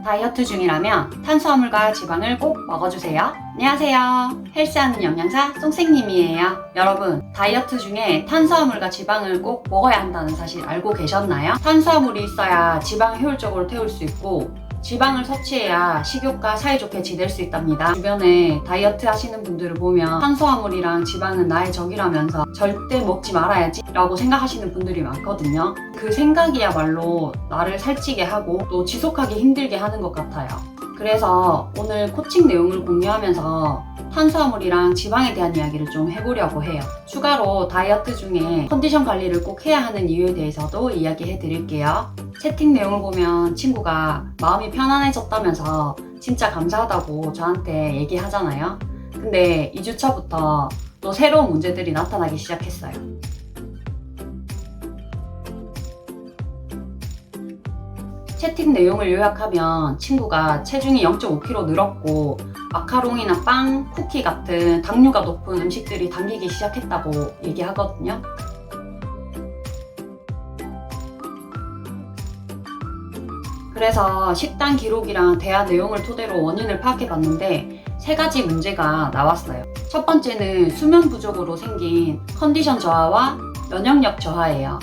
다이어트 중이라면 탄수화물과 지방을 꼭 먹어주세요. 안녕하세요. 헬스하는 영양사 송생님이에요. 여러분, 다이어트 중에 탄수화물과 지방을 꼭 먹어야 한다는 사실 알고 계셨나요? 탄수화물이 있어야 지방을 효율적으로 태울 수 있고 지방을 섭취해야 식욕과 사이좋게 지낼 수 있답니다. 주변에 다이어트 하시는 분들을 보면 탄수화물이랑 지방은 나의 적이라면서 절대 먹지 말아야지 라고 생각하시는 분들이 많거든요. 그 생각이야말로 나를 살찌게 하고 또 지속하기 힘들게 하는 것 같아요. 그래서 오늘 코칭 내용을 공유하면서 탄수화물이랑 지방에 대한 이야기를 좀 해보려고 해요. 추가로 다이어트 중에 컨디션 관리를 꼭 해야 하는 이유에 대해서도 이야기해 드릴게요. 채팅 내용을 보면 친구가 마음이 편안해졌다면서 진짜 감사하다고 저한테 얘기하잖아요. 근데 2주차부터 또 새로운 문제들이 나타나기 시작했어요. 채팅 내용을 요약하면 친구가 체중이 0.5kg 늘었고 마카롱이나 빵, 쿠키 같은 당류가 높은 음식들이 당기기 시작했다고 얘기하거든요. 그래서 식단 기록이랑 대화 내용을 토대로 원인을 파악해 봤는데 3가지 문제가 나왔어요. 첫 번째는 수면 부족으로 생긴 컨디션 저하와 면역력 저하예요.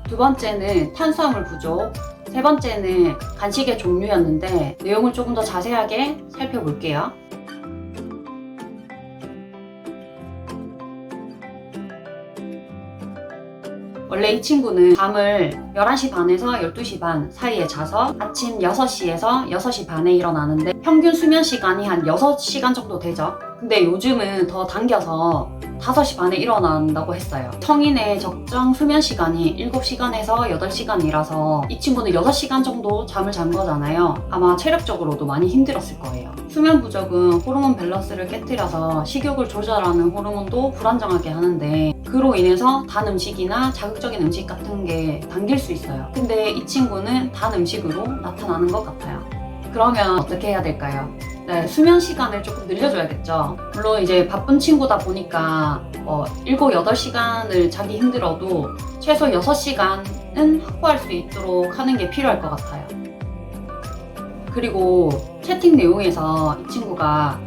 두 번째는 탄수화물 부족, 세 번째는 간식의 종류였는데 내용을 조금 더 자세하게 살펴볼게요. 원래 이 친구는 잠을 11시 반에서 12시 반 사이에 자서 아침 6시에서 6시 반에 일어나는데 평균 수면 시간이 한 6시간 정도 되죠. 근데 요즘은 더 당겨서 5시 반에 일어난다고 했어요. 성인의 적정 수면 시간이 7시간에서 8시간이라서 이 친구는 6시간 정도 잠을 잔 거잖아요. 아마 체력적으로도 많이 힘들었을 거예요. 수면 부족은 호르몬 밸런스를 깨뜨려서 식욕을 조절하는 호르몬도 불안정하게 하는데 그로 인해서 단 음식이나 자극적인 음식 같은 게 당길 수 있어요. 근데 이 친구는 단 음식으로 나타나는 것 같아요. 그러면 어떻게 해야 될까요? 네, 수면 시간을 조금 늘려줘야겠죠. 물론 이제 바쁜 친구다 보니까 7, 8시간을 자기 힘들어도 최소 6시간은 확보할 수 있도록 하는 게 필요할 것 같아요. 그리고 채팅 내용에서 이 친구가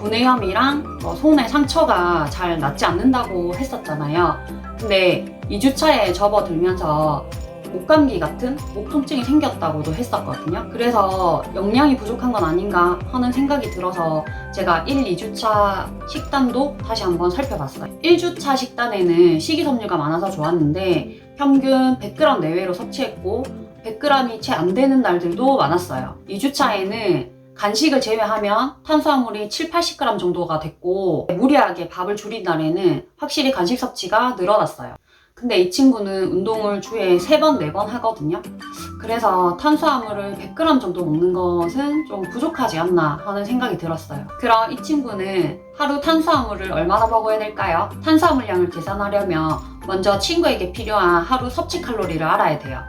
구내염이랑 손에 상처가 잘 낫지 않는다고 했었잖아요. 근데 2주차에 접어들면서 목감기 같은 목 통증이 생겼다고도 했었거든요. 그래서 영양이 부족한 건 아닌가 하는 생각이 들어서 제가 1, 2주차 식단도 다시 한번 살펴봤어요. 1주차 식단에는 식이섬유가 많아서 좋았는데 평균 100g 내외로 섭취했고 100g이 채 안 되는 날들도 많았어요. 2주차에는 간식을 제외하면 탄수화물이 7, 80g 정도가 됐고 무리하게 밥을 줄인 날에는 확실히 간식 섭취가 늘어났어요. 근데 이 친구는 운동을 주에 3번, 4번 하거든요. 그래서 탄수화물을 100g 정도 먹는 것은 좀 부족하지 않나 하는 생각이 들었어요. 그럼 이 친구는 하루 탄수화물을 얼마나 먹어야 될까요? 탄수화물량을 계산하려면 먼저 친구에게 필요한 하루 섭취 칼로리를 알아야 돼요.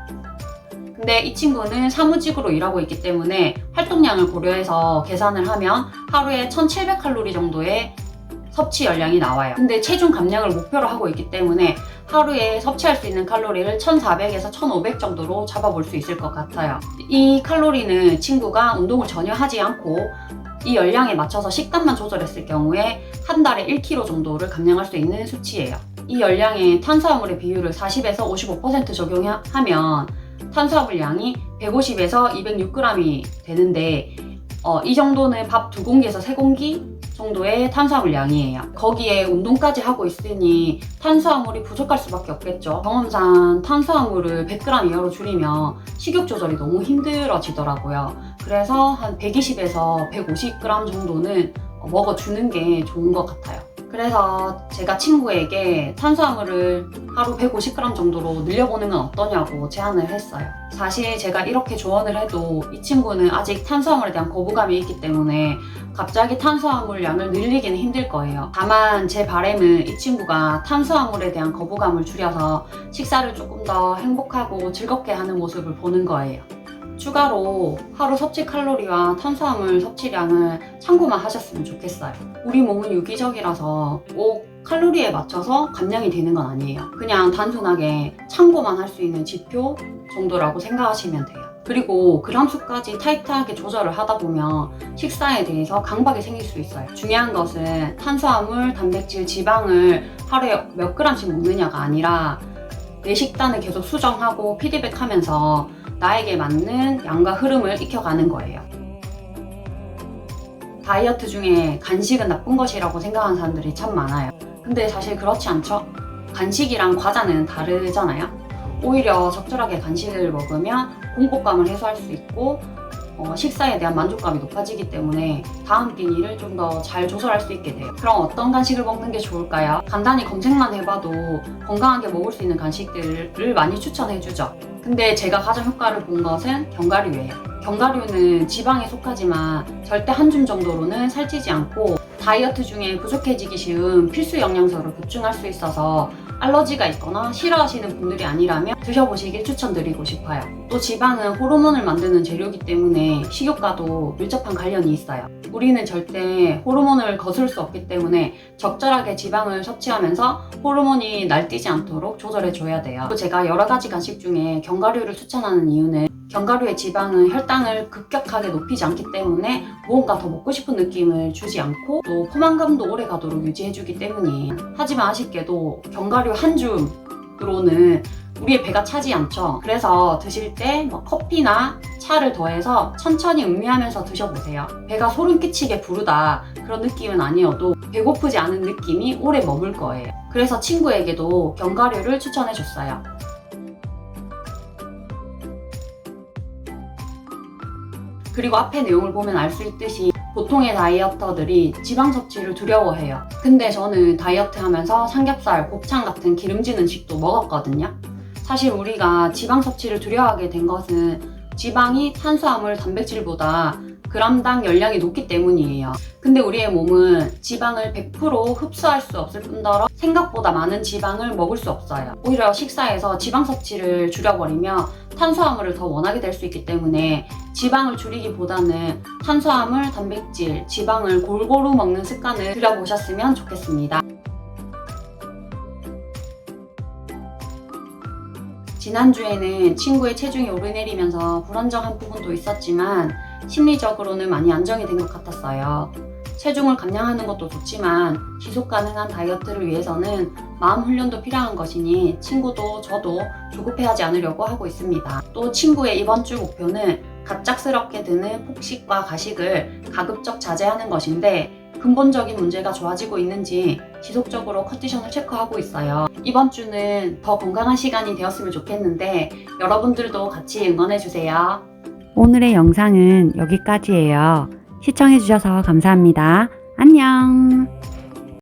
근데 이 친구는 사무직으로 일하고 있기 때문에 활동량을 고려해서 계산을 하면 하루에 1700칼로리 정도의 섭취 열량이 나와요. 근데 체중 감량을 목표로 하고 있기 때문에 하루에 섭취할 수 있는 칼로리를 1400에서 1500 정도로 잡아볼 수 있을 것 같아요. 이 칼로리는 친구가 운동을 전혀 하지 않고 이 열량에 맞춰서 식단만 조절했을 경우에 한 달에 1kg 정도를 감량할 수 있는 수치예요. 이 열량에 탄수화물의 비율을 40에서 55% 적용하면 탄수화물 양이 150에서 206g이 되는데 이 정도는 밥 2공기에서 3공기 정도의 탄수화물 양이에요. 거기에 운동까지 하고 있으니 탄수화물이 부족할 수밖에 없겠죠. 경험상 탄수화물을 100g 이하로 줄이면 식욕 조절이 너무 힘들어지더라고요. 그래서 한 120에서 150g 정도는 먹어주는 게 좋은 것 같아요. 그래서 제가 친구에게 탄수화물을 하루 150g 정도로 늘려보는 건 어떠냐고 제안을 했어요. 사실 제가 이렇게 조언을 해도 이 친구는 아직 탄수화물에 대한 거부감이 있기 때문에 갑자기 탄수화물 양을 늘리기는 힘들 거예요. 다만 제 바람은 이 친구가 탄수화물에 대한 거부감을 줄여서 식사를 조금 더 행복하고 즐겁게 하는 모습을 보는 거예요. 추가로 하루 섭취 칼로리와 탄수화물 섭취량을 참고만 하셨으면 좋겠어요. 우리 몸은 유기적이라서 꼭 칼로리에 맞춰서 감량이 되는 건 아니에요. 그냥 단순하게 참고만 할 수 있는 지표 정도라고 생각하시면 돼요. 그리고 그람수까지 타이트하게 조절을 하다 보면 식사에 대해서 강박이 생길 수 있어요. 중요한 것은 탄수화물, 단백질, 지방을 하루에 몇 그램씩 먹느냐가 아니라 내 식단을 계속 수정하고 피드백하면서 나에게 맞는 양과 흐름을 익혀가는 거예요. 다이어트 중에 간식은 나쁜 것이라고 생각하는 사람들이 참 많아요. 근데 사실 그렇지 않죠? 간식이랑 과자는 다르잖아요. 오히려 적절하게 간식을 먹으면 공복감을 해소할 수 있고 식사에 대한 만족감이 높아지기 때문에 다음 끼니를 좀 더 잘 조절할 수 있게 돼요. 그럼 어떤 간식을 먹는 게 좋을까요? 간단히 검색만 해봐도 건강하게 먹을 수 있는 간식들을 많이 추천해주죠. 근데 제가 가장 효과를 본 것은 견과류예요. 견과류는 지방에 속하지만 절대 한 줌 정도로는 살찌지 않고 다이어트 중에 부족해지기 쉬운 필수 영양소를 보충할 수 있어서 알러지가 있거나 싫어하시는 분들이 아니라면 드셔보시길 추천드리고 싶어요. 또 지방은 호르몬을 만드는 재료이기 때문에 식욕과도 밀접한 관련이 있어요. 우리는 절대 호르몬을 거스를 수 없기 때문에 적절하게 지방을 섭취하면서 호르몬이 날뛰지 않도록 조절해줘야 돼요. 또 제가 여러 가지 간식 중에 견과류를 추천하는 이유는 견과류의 지방은 혈당을 급격하게 높이지 않기 때문에 무언가 더 먹고 싶은 느낌을 주지 않고 또 포만감도 오래 가도록 유지해주기 때문이에요. 하지만 아쉽게도 견과류 한 줌으로는 우리의 배가 차지 않죠. 그래서 드실 때 커피나 차를 더해서 천천히 음미하면서 드셔보세요. 배가 소름 끼치게 부르다 그런 느낌은 아니어도 배고프지 않은 느낌이 오래 머물 거예요. 그래서 친구에게도 견과류를 추천해줬어요. 그리고 앞에 내용을 보면 알 수 있듯이 보통의 다이어터들이 지방 섭취를 두려워해요. 근데 저는 다이어트 하면서 삼겹살, 곱창 같은 기름진 음식도 먹었거든요. 사실 우리가 지방 섭취를 두려워하게 된 것은 지방이 탄수화물, 단백질보다 그람당 열량이 높기 때문이에요. 근데 우리의 몸은 지방을 100% 흡수할 수 없을 뿐더러 생각보다 많은 지방을 먹을 수 없어요. 오히려 식사에서 지방 섭취를 줄여버리면 탄수화물을 더 원하게 될 수 있기 때문에 지방을 줄이기보다는 탄수화물, 단백질, 지방을 골고루 먹는 습관을 들여보셨으면 좋겠습니다. 지난주에는 친구의 체중이 오르내리면서 불안정한 부분도 있었지만 심리적으로는 많이 안정이 된 것 같았어요. 체중을 감량하는 것도 좋지만 지속 가능한 다이어트를 위해서는 마음 훈련도 필요한 것이니 친구도 저도 조급해하지 않으려고 하고 있습니다. 또 친구의 이번 주 목표는 갑작스럽게 드는 폭식과 가식을 가급적 자제하는 것인데 근본적인 문제가 좋아지고 있는지 지속적으로 컨디션을 체크하고 있어요. 이번 주는 더 건강한 시간이 되었으면 좋겠는데 여러분들도 같이 응원해주세요. 오늘의 영상은 여기까지예요. 시청해주셔서 감사합니다. 안녕!